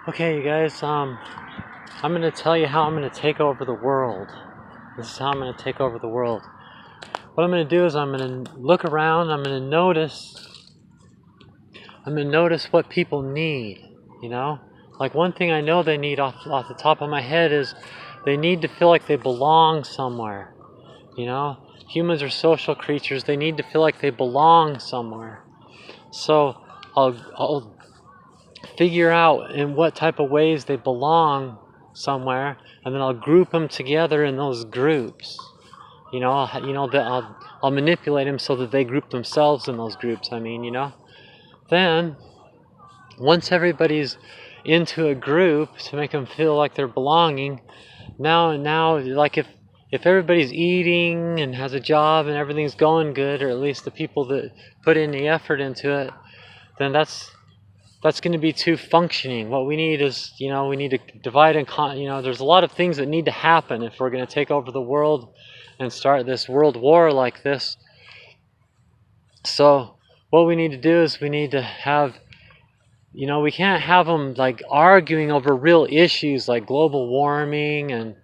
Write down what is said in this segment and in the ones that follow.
Okay, you guys, I'm going to tell you how I'm going to take over the world. This is how I'm going to take over the world. What I'm going to do is I'm going to look around, I'm going to notice what people need, you know? Like one thing I know they need off the top of my head is they need to feel like they belong somewhere, you know? Humans are social creatures, they need to feel like they belong somewhere. So I'll figure out in what type of ways they belong somewhere, and then I'll group them together in those groups. I'll manipulate them so that they group themselves in those groups. Then once everybody's into a group to make them feel like they're belonging, now like if everybody's eating and has a job and everything's going good, or at least the people that put in the effort into it, then that's going to be too functioning. What we need is, we need to divide and there's a lot of things that need to happen if we're going to take over the world and start this world war like this. So what we need to do is we need to have, we can't have them like arguing over real issues like global warming and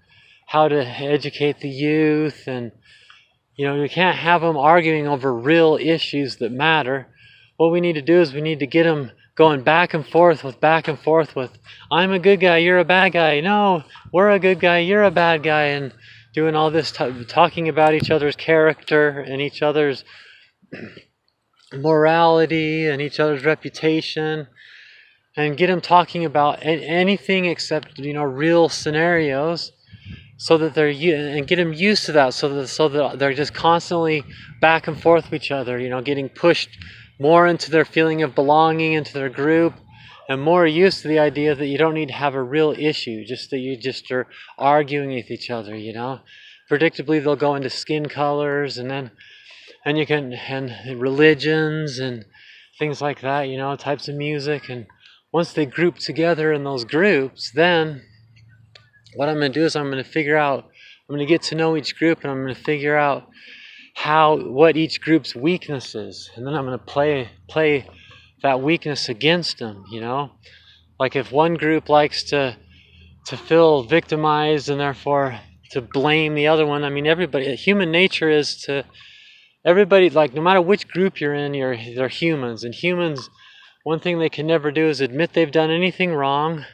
how to educate the youth, and we can't have them arguing over real issues that matter. What we need to do is we need to get them going back and forth with I'm a good guy, you're a bad guy. No, we're a good guy, you're a bad guy, and doing all this talking about each other's character and each other's morality and each other's reputation, and get them talking about anything except real scenarios, so that and get them used to that, so that they're just constantly back and forth with each other, getting pushed more into their feeling of belonging into their group, and more used to the idea that you don't need to have a real issue, just that you just are arguing with each other. Predictably they'll go into skin colors and religions and things like that, types of music. And once they group together in those groups, then what I'm going to do is I'm going to get to know each group, and I'm going to figure out what each group's weakness is, and then I'm going to play that weakness against them. Like if one group likes to feel victimized and therefore to blame the other one. Human nature is to everybody, like no matter which group you're in, they're humans, and humans, one thing they can never do is admit they've done anything wrong.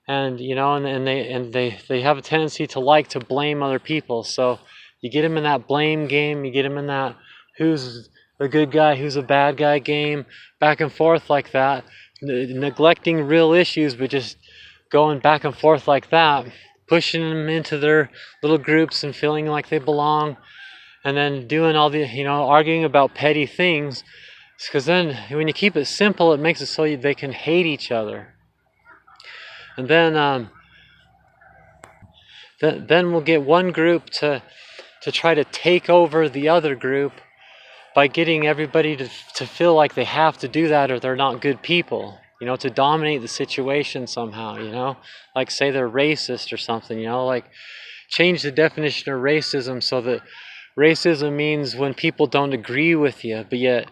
And they have a tendency to like to blame other people. So you get them in that blame game, you get them in that who's a good guy, who's a bad guy game, back and forth like that, neglecting real issues, but just going back and forth like that, pushing them into their little groups and feeling like they belong, and then doing all the, arguing about petty things, because then when you keep it simple, it makes it so they can hate each other. And then we'll get one group to try to take over the other group by getting everybody to feel like they have to do that or they're not good people, to dominate the situation somehow, like say they're racist or something, like change the definition of racism so that racism means when people don't agree with you, but yet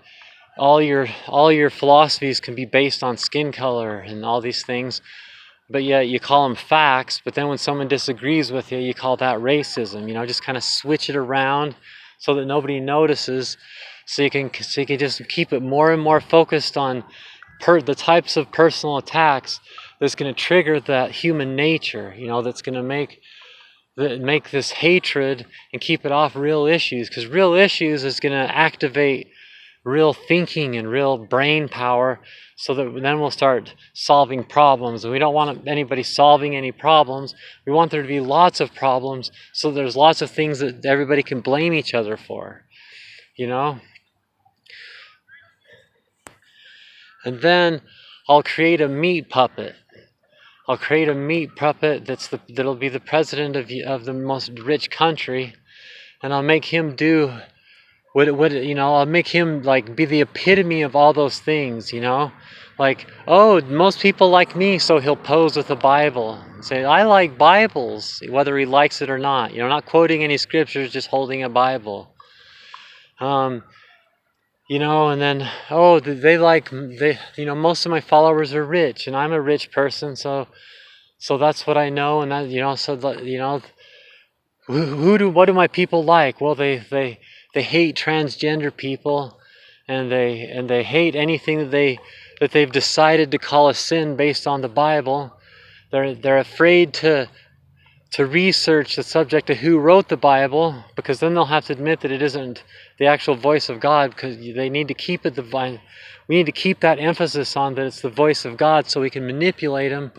all your philosophies can be based on skin color and all these things. But yet you call them facts, but then when someone disagrees with you, you call that racism. Just kind of switch it around so that nobody notices, so you can just keep it more and more focused on the types of personal attacks that's going to trigger that human nature, that's going to make this hatred and keep it off real issues, because real issues is going to activate real thinking and real brain power, so that then we'll start solving problems. And we don't want anybody solving any problems. We want there to be lots of problems, so there's lots of things that everybody can blame each other for, And then I'll create a meat puppet. That'll be the president of the most rich country, and I'll make him do I'll make him like be the epitome of all those things, like, oh, most people like me, so he'll pose with a Bible and say, I like Bibles, whether he likes it or not, not quoting any scriptures, just holding a Bible. And then, oh, most of my followers are rich, and I'm a rich person, so that's what I know, and that, what do my people like? Well, they hate transgender people, and they hate anything that they've decided to call a sin based on the Bible. They're afraid to research the subject of who wrote the Bible, because then they'll have to admit that it isn't the actual voice of God, because they need to keep it divine. We need to keep that emphasis on that it's the voice of God, so we can manipulate them.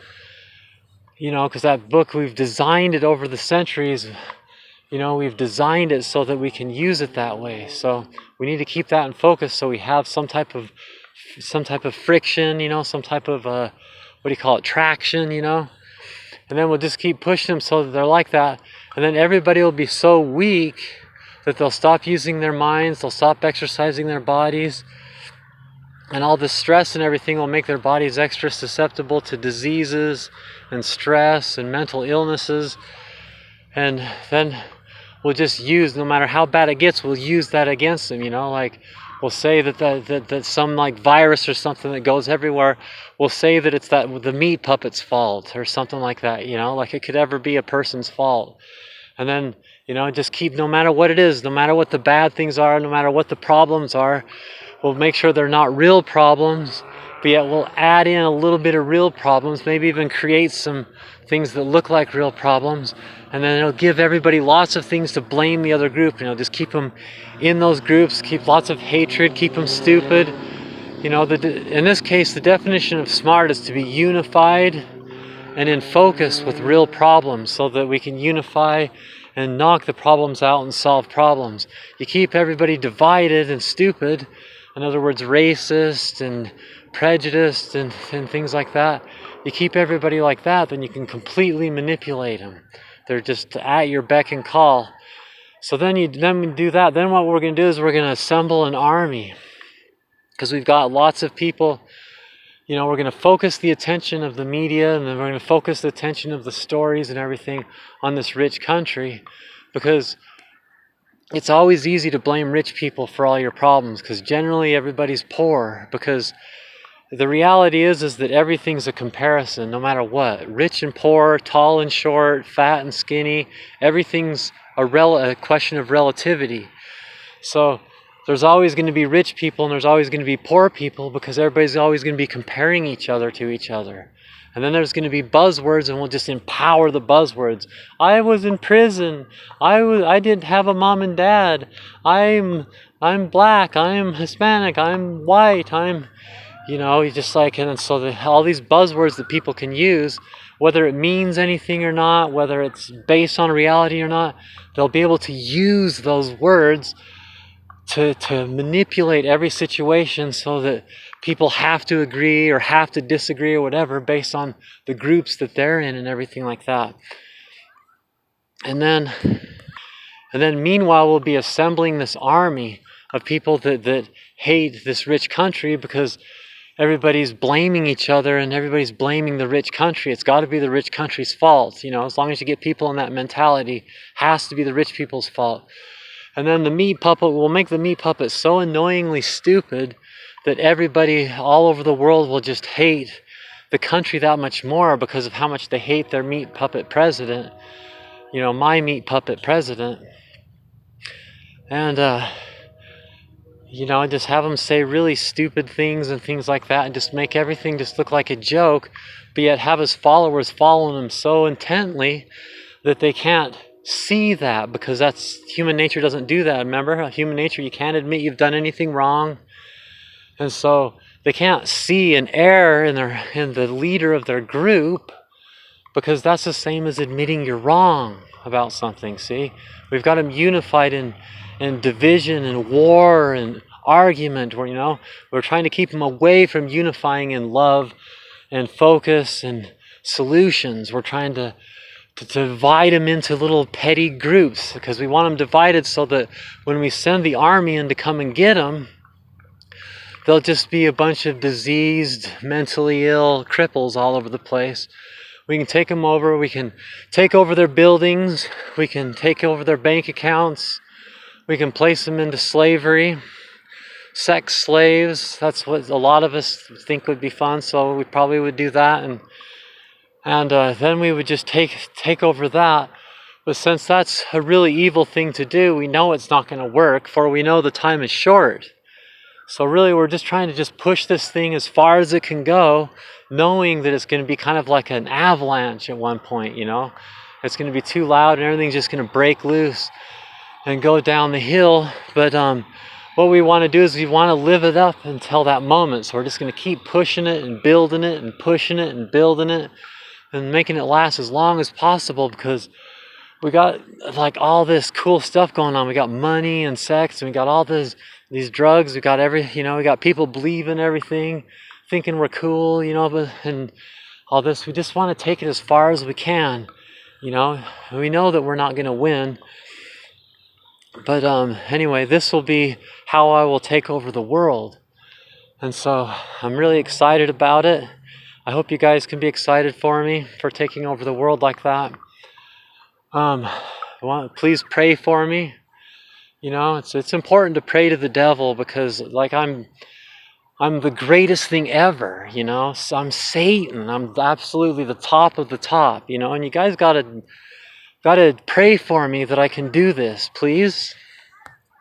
Because that book, we've designed it over the centuries. We've designed it so that we can use it that way. So we need to keep that in focus, so we have some type of friction, some type of traction, and then we'll just keep pushing them so that they're like that. And then everybody will be so weak that they'll stop using their minds, they'll stop exercising their bodies, and all the stress and everything will make their bodies extra susceptible to diseases and stress and mental illnesses. And then we'll just use, no matter how bad it gets, we'll use that against them, like we'll say that some like virus or something that goes everywhere, we'll say that it's the meat puppet's fault or something like that, like it could ever be a person's fault. And then, just keep, no matter what it is, no matter what the bad things are, no matter what the problems are, we'll make sure they're not real problems, but yet we'll add in a little bit of real problems, maybe even create some things that look like real problems, and then it'll give everybody lots of things to blame the other group. Just keep them in those groups, keep lots of hatred, keep them stupid. In this case, the definition of smart is to be unified and in focus with real problems, so that we can unify and knock the problems out and solve problems. You keep everybody divided and stupid, in other words, racist and prejudiced and things like that. You keep everybody like that, then you can completely manipulate them. They're just at your beck and call. So then we do that. Then what we're going to do is we're going to assemble an army, because we've got lots of people. We're going to focus the attention of the media, and then we're going to focus the attention of the stories and everything on this rich country, because it's always easy to blame rich people for all your problems, because generally everybody's poor. Because the reality is that everything's a comparison, no matter what. Rich and poor, tall and short, fat and skinny, everything's a question of relativity. So there's always going to be rich people and there's always going to be poor people, because everybody's always going to be comparing each other to each other. And then there's going to be buzzwords, and we'll just empower the buzzwords. I was in prison. I didn't have a mom and dad. I'm black. I'm Hispanic. I'm white. You just like, and so all these buzzwords that people can use, whether it means anything or not, whether it's based on reality or not, they'll be able to use those words to manipulate every situation, so that people have to agree or have to disagree or whatever, based on the groups that they're in and everything like that. And then meanwhile, we'll be assembling this army of people that hate this rich country, because everybody's blaming each other and everybody's blaming the rich country. It's got to be the rich country's fault. As long as you get people in that mentality, has to be the rich people's fault. And then the meat puppet will make the meat puppet so annoyingly stupid that everybody all over the world will just hate the country that much more, because of how much they hate their meat puppet president. My meat puppet president. And just have them say really stupid things and things like that, and just make everything just look like a joke, but yet have his followers following him so intently that they can't see that, because that's human nature. Doesn't do that. Remember, human nature, you can't admit you've done anything wrong, and so they can't see an error in the leader of their group, because that's the same as admitting you're wrong about something. See, we've got them unified in division and war and argument, where we're trying to keep them away from unifying in love and focus and solutions. We're trying to divide them into little petty groups, because we want them divided so that when we send the army in to come and get them, they'll just be a bunch of diseased, mentally ill cripples all over the place. We can take them over, we can take over their buildings, we can take over their bank accounts, we can place them into slavery, sex slaves. That's what a lot of us think would be fun, so we probably would do that, and then we would just take over that. But since that's a really evil thing to do, we know it's not going to work, for we know the time is short. So really we're just trying to just push this thing as far as it can go, knowing that it's going to be kind of like an avalanche at one point, you know. It's going to be too loud and everything's just going to break loose and go down the hill. But what we want to do is we want to live it up until that moment. So we're just going to keep pushing it and building it and pushing it and building it and making it last as long as possible, because we got like all this cool stuff going on. We got money and sex, and we got all these drugs. We got we got people believing everything, thinking we're cool, you know, and all this. We just want to take it as far as we can, you know. We know that we're not going to win. But anyway, this will be how I will take over the world. And so I'm really excited about it. I hope you guys can be excited for me for taking over the world like that. Please pray for me. You know, it's important to pray to the devil, because like I'm the greatest thing ever, you know. So I'm Satan. I'm absolutely the top of the top, you know. And you guys gotta pray for me that I can do this, please.